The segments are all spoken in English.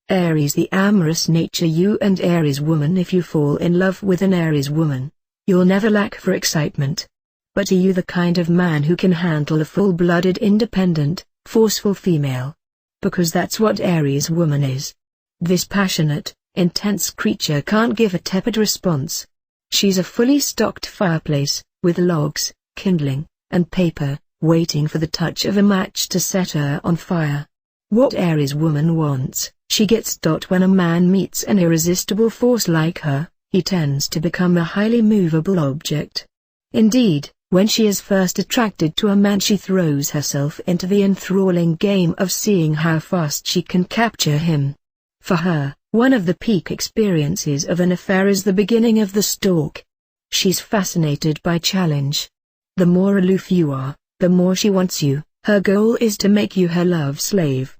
Aries, the amorous nature. You and Aries woman, if you fall in love with an Aries woman, you'll never lack for excitement. But are you the kind of man who can handle a full-blooded, independent, forceful female? Because that's what Aries woman is. This passionate, intense creature can't give a tepid response. She's a fully stocked fireplace, with logs, kindling, and paper, waiting for the touch of a match to set her on fire. What Aries woman wants, she gets. When a man meets an irresistible force like her, he tends to become a highly movable object. Indeed, when she is first attracted to a man, she throws herself into the enthralling game of seeing how fast she can capture him. For her, one of the peak experiences of an affair is the beginning of the stalk. She's fascinated by challenge. The more aloof you are, the more she wants you. Her goal is to make you her love slave.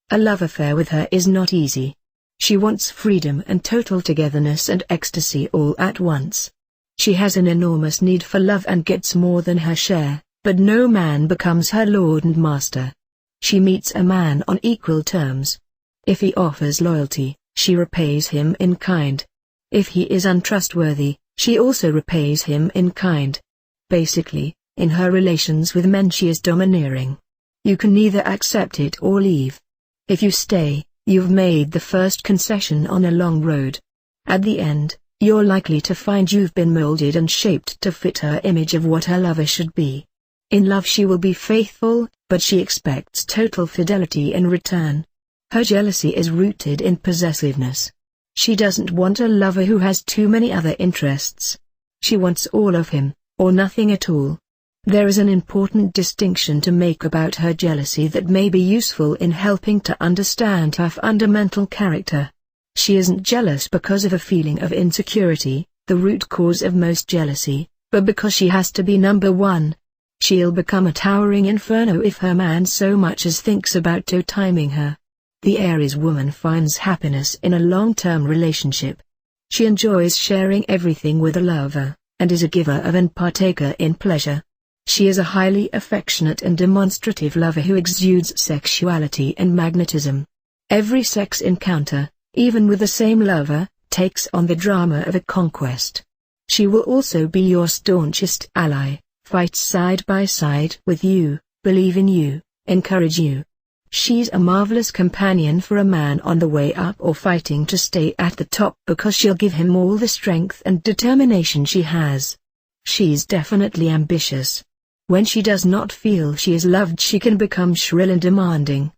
A love affair with her is not easy. She wants freedom and total togetherness and ecstasy all at once. She has an enormous need for love and gets more than her share, but no man becomes her lord and master. She meets a man on equal terms. If he offers loyalty, she repays him in kind. If he is untrustworthy, she also repays him in kind. Basically, in her relations with men, she is domineering. You can neither accept it or leave. If you stay, you've made the first concession on a long road. At the end, you're likely to find you've been molded and shaped to fit her image of what her lover should be. In love she will be faithful, but she expects total fidelity in return. Her jealousy is rooted in possessiveness. She doesn't want a lover who has too many other interests. She wants all of him, or nothing at all. There is an important distinction to make about her jealousy that may be useful in helping to understand her fundamental character. She isn't jealous because of a feeling of insecurity, the root cause of most jealousy, but because she has to be number one. She'll become a towering inferno if her man so much as thinks about toe-timing her. The Aries woman finds happiness in a long-term relationship. She enjoys sharing everything with a lover, and is a giver of and partaker in pleasure. She is a highly affectionate and demonstrative lover who exudes sexuality and magnetism. Every sex encounter, even with the same lover, takes on the drama of a conquest. She will also be your staunchest ally, fight side by side with you, believe in you, encourage you. She's a marvelous companion for a man on the way up or fighting to stay at the top because she'll give him all the strength and determination she has. She's definitely ambitious. When she does not feel she is loved, she can become shrill and demanding.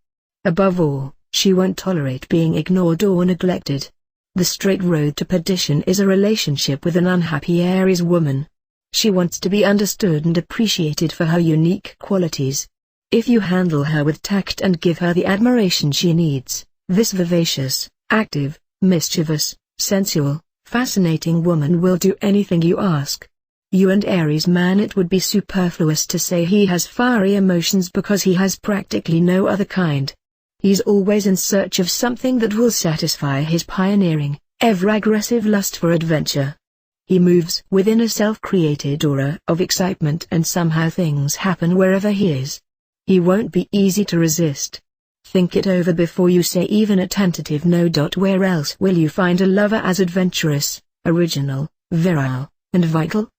Above all, she won't tolerate being ignored or neglected. The straight road to perdition is a relationship with an unhappy Aries woman. She wants to be understood and appreciated for her unique qualities. If you handle her with tact and give her the admiration she needs, this vivacious, active, mischievous, sensual, fascinating woman will do anything you ask. You and Aries man, it would be superfluous to say he has fiery emotions because he has practically no other kind. He's always in search of something that will satisfy his pioneering, ever-aggressive lust for adventure. He moves within a self-created aura of excitement, and somehow things happen wherever he is. He won't be easy to resist. Think it over before you say even a tentative no. Where else will you find a lover as adventurous, original, virile, and vital?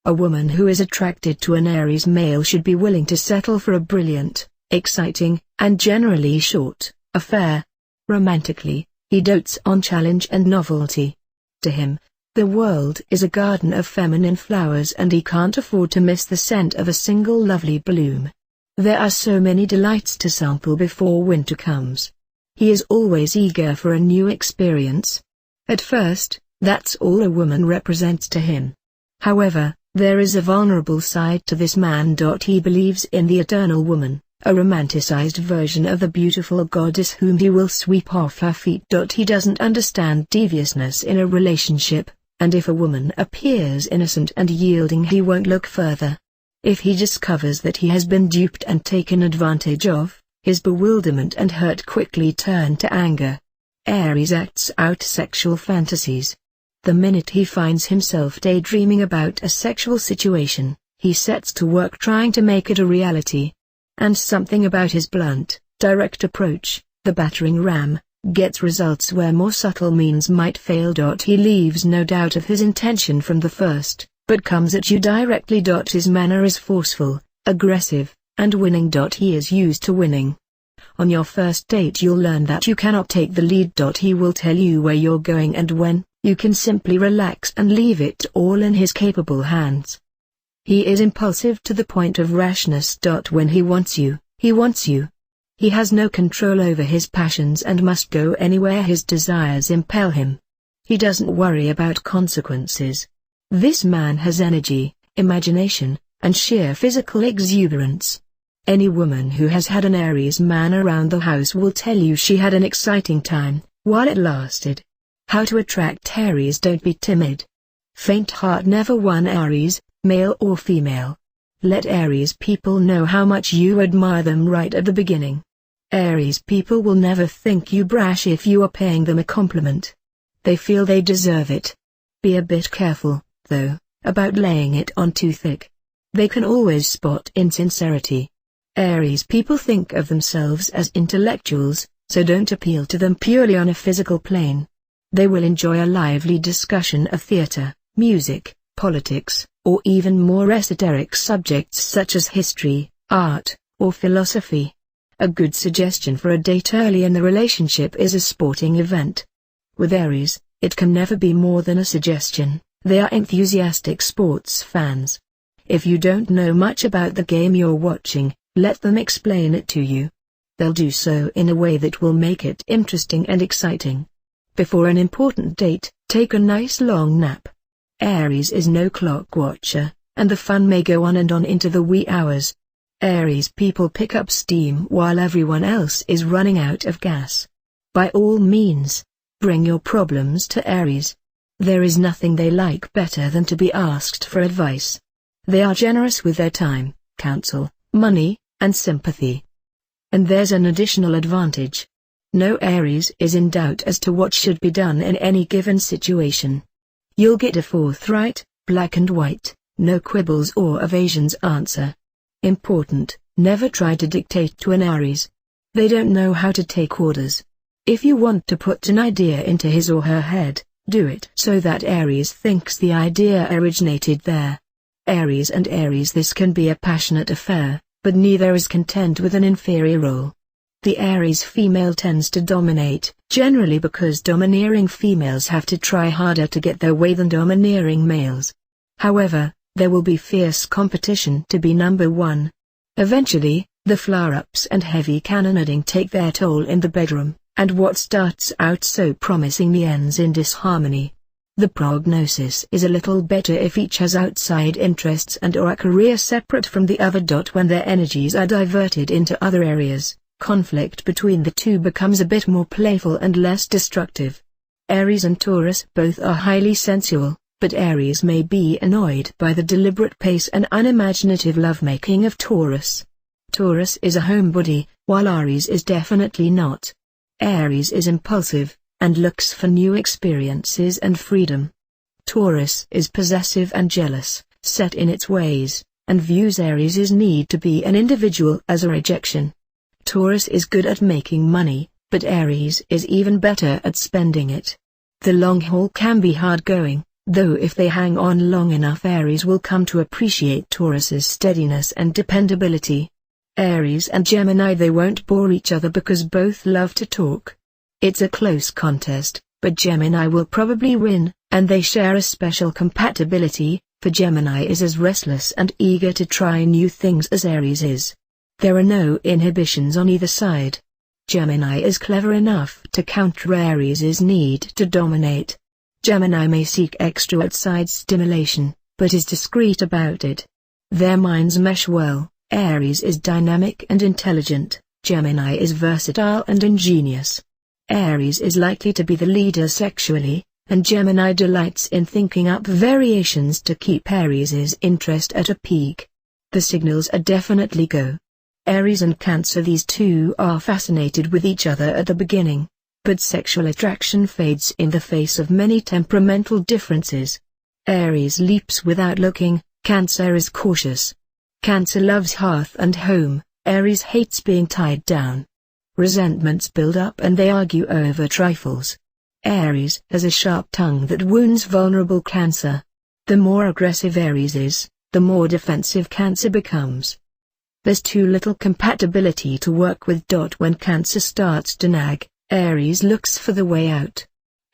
A woman who is attracted to an Aries male should be willing to settle for a brilliant, exciting, and generally short affair. Romantically, he dotes on challenge and novelty. To him, the world is a garden of feminine flowers, and he can't afford to miss the scent of a single lovely bloom. There are so many delights to sample before winter comes. He is always eager for a new experience. At first, that's all a woman represents to him. However, there is a vulnerable side to this man. He believes in the eternal woman, a romanticized version of the beautiful goddess whom he will sweep off her feet. He doesn't understand deviousness in a relationship, and if a woman appears innocent and yielding, he won't look further. If he discovers that he has been duped and taken advantage of, his bewilderment and hurt quickly turn to anger. Aries acts out sexual fantasies. The minute he finds himself daydreaming about a sexual situation, he sets to work trying to make it a reality. And something about his blunt, direct approach, the battering ram, gets results where more subtle means might fail. He leaves no doubt of his intention from the first, but comes at you directly. His manner is forceful, aggressive, and winning. He is used to winning. On your first date you'll learn that you cannot take the lead. He will tell you where you're going and when. You can simply relax and leave it all in his capable hands. He is impulsive to the point of rashness. When he wants you, he wants you. He has no control over his passions and must go anywhere his desires impel him. He doesn't worry about consequences. This man has energy, imagination, and sheer physical exuberance. Any woman who has had an Aries man around the house will tell you she had an exciting time, while it lasted. How to attract Aries? Don't be timid. Faint heart never won Aries, male or female. Let Aries people know how much you admire them right at the beginning. Aries people will never think you brash if you are paying them a compliment. They feel they deserve it. Be a bit careful, though, about laying it on too thick. They can always spot insincerity. Aries people think of themselves as intellectuals, so don't appeal to them purely on a physical plane. They will enjoy a lively discussion of theater, music, politics, or even more esoteric subjects such as history, art, or philosophy. A good suggestion for a date early in the relationship is a sporting event. With Aries, it can never be more than a suggestion. They are enthusiastic sports fans. If you don't know much about the game you're watching, let them explain it to you. They'll do so in a way that will make it interesting and exciting. Before an important date, take a nice long nap. Aries is no clock watcher, and the fun may go on and on into the wee hours. Aries people pick up steam while everyone else is running out of gas. By all means, bring your problems to Aries. There is nothing they like better than to be asked for advice. They are generous with their time, counsel, money, and sympathy. And there's an additional advantage. No Aries is in doubt as to what should be done in any given situation. You'll get a forthright, black and white, no quibbles or evasions answer. Important, never try to dictate to an Aries. They don't know how to take orders. If you want to put an idea into his or her head, do it so that Aries thinks the idea originated there. Aries and Aries, this can be a passionate affair, but neither is content with an inferior role. The Aries female tends to dominate, generally because domineering females have to try harder to get their way than domineering males. However, there will be fierce competition to be number one. Eventually, the flare-ups and heavy cannonading take their toll in the bedroom, and what starts out so promisingly ends in disharmony. The prognosis is a little better if each has outside interests and/or a career separate from the other. When their energies are diverted into other areas, conflict between the two becomes a bit more playful and less destructive. Aries and Taurus both are highly sensual, but Aries may be annoyed by the deliberate pace and unimaginative lovemaking of Taurus. Taurus is a homebody, while Aries is definitely not. Aries is impulsive, and looks for new experiences and freedom. Taurus is possessive and jealous, set in its ways, and views Aries' need to be an individual as a rejection. Taurus is good at making money, but Aries is even better at spending it. The long haul can be hard going, though if they hang on long enough Aries will come to appreciate Taurus's steadiness and dependability. Aries and Gemini, they won't bore each other because both love to talk. It's a close contest, but Gemini will probably win, and they share a special compatibility, for Gemini is as restless and eager to try new things as Aries is. There are no inhibitions on either side. Gemini is clever enough to counter Aries' need to dominate. Gemini may seek extra outside stimulation, but is discreet about it. Their minds mesh well. Aries is dynamic and intelligent, Gemini is versatile and ingenious. Aries is likely to be the leader sexually, and Gemini delights in thinking up variations to keep Aries' interest at a peak. The signals are definitely go. Aries and Cancer, these two are fascinated with each other at the beginning, but sexual attraction fades in the face of many temperamental differences. Aries leaps without looking, Cancer is cautious. Cancer loves hearth and home, Aries hates being tied down. Resentments build up and they argue over trifles. Aries has a sharp tongue that wounds vulnerable Cancer. The more aggressive Aries is, the more defensive Cancer becomes. There's too little compatibility to work with. When Cancer starts to nag, Aries looks for the way out.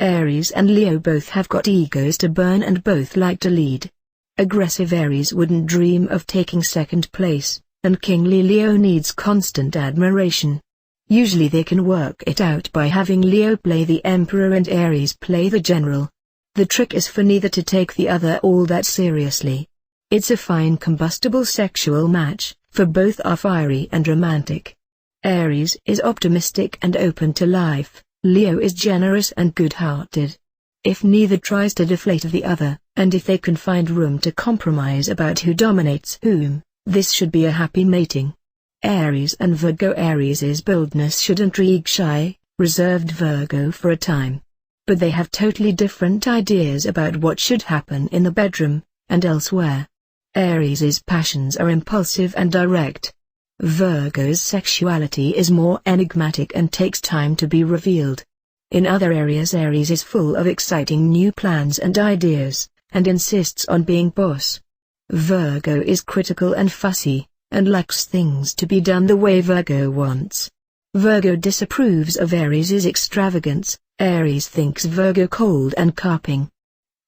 Aries and Leo both have got egos to burn and both like to lead. Aggressive Aries wouldn't dream of taking second place, and kingly Leo needs constant admiration. Usually they can work it out by having Leo play the Emperor and Aries play the General. The trick is for neither to take the other all that seriously. It's a fine combustible sexual match, for both are fiery and romantic. Aries is optimistic and open to life, Leo is generous and good-hearted. If neither tries to deflate the other, and if they can find room to compromise about who dominates whom, this should be a happy mating. Aries and Virgo. Aries' boldness should intrigue shy, reserved Virgo for a time. But they have totally different ideas about what should happen in the bedroom, and elsewhere. Aries' passions are impulsive and direct. Virgo's sexuality is more enigmatic and takes time to be revealed. In other areas Aries is full of exciting new plans and ideas, and insists on being boss. Virgo is critical and fussy, and likes things to be done the way Virgo wants. Virgo disapproves of Aries' extravagance, Aries thinks Virgo cold and carping.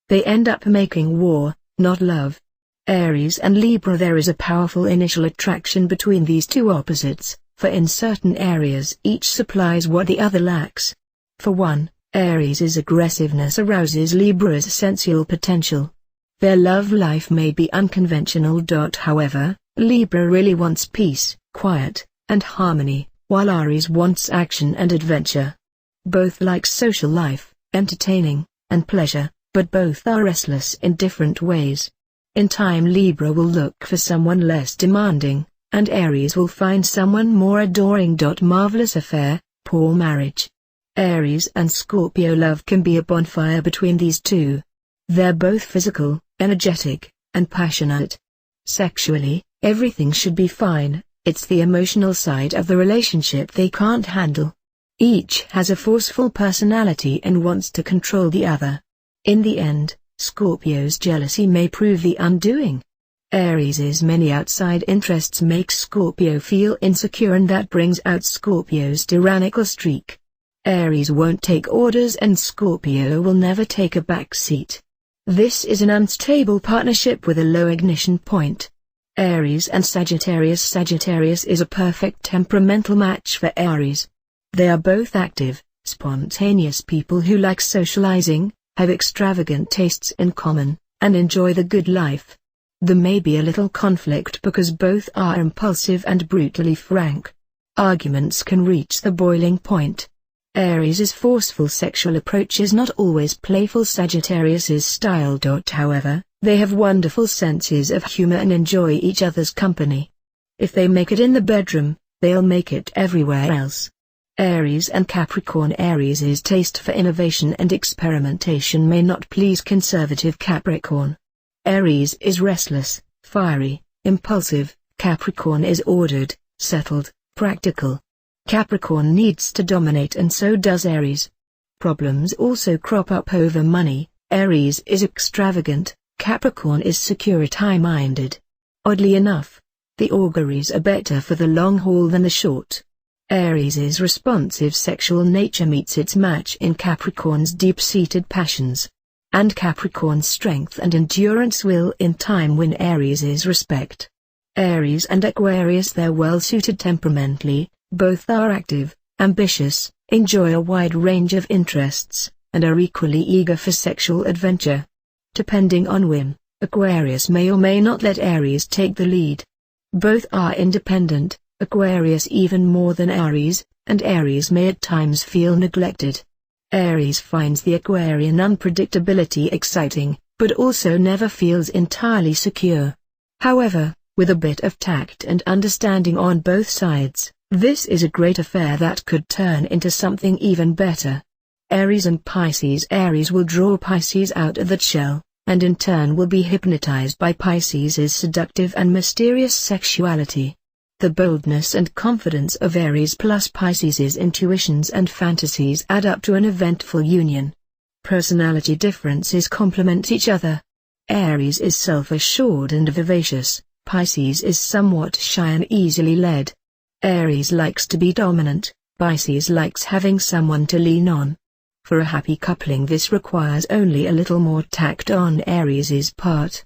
They end up making war, not love. Aries and Libra. There is a powerful initial attraction between these two opposites, for in certain areas each supplies what the other lacks. For one, Aries' aggressiveness arouses Libra's sensual potential. Their love life may be unconventional. However, Libra really wants peace, quiet, and harmony, while Aries wants action and adventure. Both like social life, entertaining, and pleasure, but both are restless in different ways. In time Libra will look for someone less demanding, and Aries will find someone more adoring. Marvelous affair, poor marriage. Aries and Scorpio. Love can be a bonfire between these two. They're both physical, energetic, and passionate. Sexually, everything should be fine, it's the emotional side of the relationship they can't handle. Each has a forceful personality and wants to control the other. In the end, Scorpio's jealousy may prove the undoing. Aries' many outside interests make Scorpio feel insecure, and that brings out Scorpio's tyrannical streak. Aries won't take orders and Scorpio will never take a back seat. This is an unstable partnership with a low ignition point. Aries and Sagittarius. Sagittarius is a perfect temperamental match for Aries. They are both active, spontaneous people who like socializing, have extravagant tastes in common, and enjoy the good life. There may be a little conflict because both are impulsive and brutally frank. Arguments can reach the boiling point. Aries' forceful sexual approach is not always playful. Sagittarius' style. However, they have wonderful senses of humor and enjoy each other's company. If they make it in the bedroom, they'll make it everywhere else. Aries and Capricorn. Aries' taste for innovation and experimentation may not please conservative Capricorn. Aries is restless, fiery, impulsive, Capricorn is ordered, settled, practical. Capricorn needs to dominate and so does Aries. Problems also crop up over money. Aries is extravagant, Capricorn is secure, high-minded. Oddly enough, the auguries are better for the long haul than the short. Aries' responsive sexual nature meets its match in Capricorn's deep-seated passions. And Capricorn's strength and endurance will in time win Aries' respect. Aries and Aquarius. They're well-suited temperamentally. Both are active, ambitious, enjoy a wide range of interests, and are equally eager for sexual adventure. Depending on whim, Aquarius may or may not let Aries take the lead. Both are independent, Aquarius even more than Aries, and Aries may at times feel neglected. Aries finds the Aquarian unpredictability exciting, but also never feels entirely secure. However, with a bit of tact and understanding on both sides, this is a great affair that could turn into something even better. Aries and Pisces. Aries will draw Pisces out of that shell, and in turn will be hypnotized by Pisces' seductive and mysterious sexuality. The boldness and confidence of Aries plus Pisces' intuitions and fantasies add up to an eventful union. Personality differences complement each other. Aries is self-assured and vivacious, Pisces is somewhat shy and easily led. Aries likes to be dominant, Pisces likes having someone to lean on. For a happy coupling, this requires only a little more tact on Aries' part.